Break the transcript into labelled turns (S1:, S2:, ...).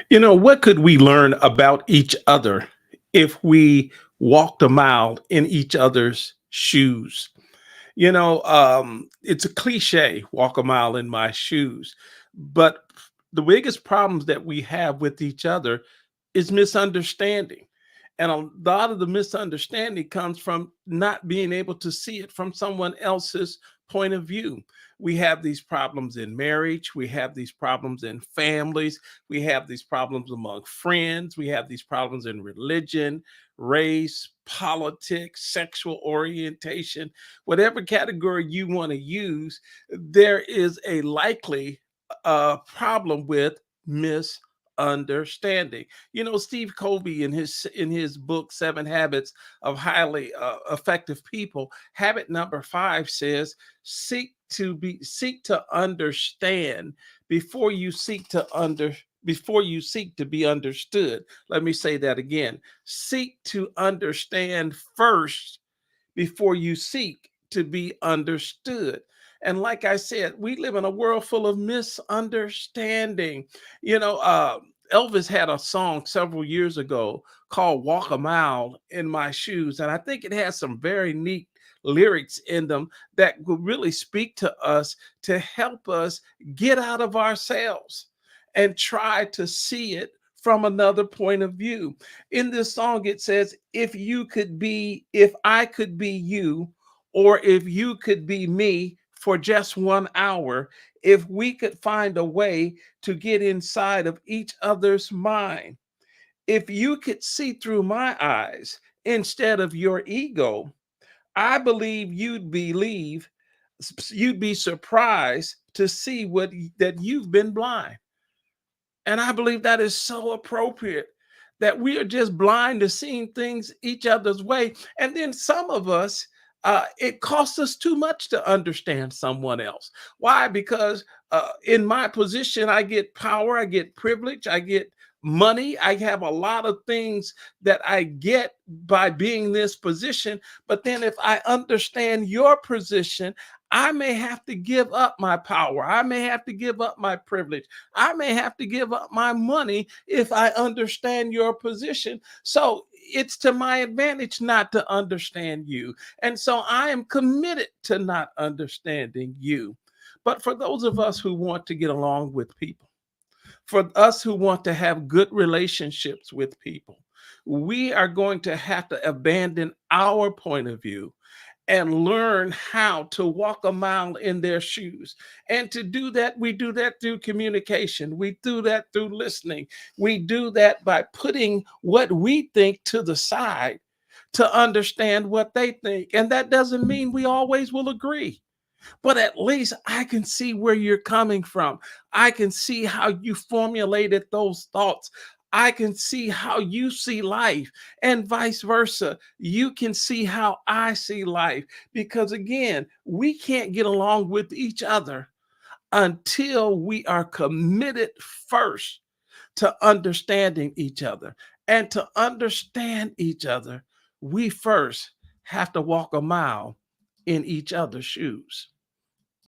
S1: What could we learn about each other if we walked a mile in each other's shoes? It's a cliche, walk a mile in my shoes. But the biggest problems that we have with each other is misunderstanding. And a lot of the misunderstanding comes from not being able to see it from someone else's point of view. We have these problems in marriage, we have these problems in families, we have these problems among friends, we have these problems in religion, race, politics, sexual orientation, whatever category you want to use, there is a likely problem with misunderstanding. Steve Covey in his book Seven Habits of Highly Effective People, habit number 5 says, seek to understand before you seek to be understood. Let me say that again. Seek to understand first before you seek to be understood. And like I said, we live in a world full of misunderstanding. Elvis had a song several years ago called Walk a Mile in My Shoes. And I think it has some very neat lyrics in them that will really speak to us to help us get out of ourselves and try to see it from another point of view. In this song, it says, if I could be you, or if you could be me for just 1 hour, if we could find a way to get inside of each other's mind, if you could see through my eyes instead of your ego, I believe you'd be surprised to see that you've been blind. And I believe that is so appropriate, that we are just blind to seeing things each other's way. And then some of us, it costs us too much to understand someone else. Why? Because in my position, I get power, I get privilege, I get money, I have a lot of things that I get by being this position. But then if I understand your position, I may have to give up my power. I may have to give up my privilege. I may have to give up my money if I understand your position. So it's to my advantage not to understand you. And so I am committed to not understanding you. But for those of us who want to get along with people, for us who want to have good relationships with people, we are going to have to abandon our point of view and learn how to walk a mile in their shoes. And to do that, we do that through communication. We do that through listening. We do that by putting what we think to the side to understand what they think. And that doesn't mean we always will agree, but at least I can see where you're coming from. I can see how you formulated those thoughts. I can see how you see life, and vice versa. You can see how I see life. Because again, we can't get along with each other until we are committed first to understanding each other. And to understand each other, we first have to walk a mile in each other's shoes.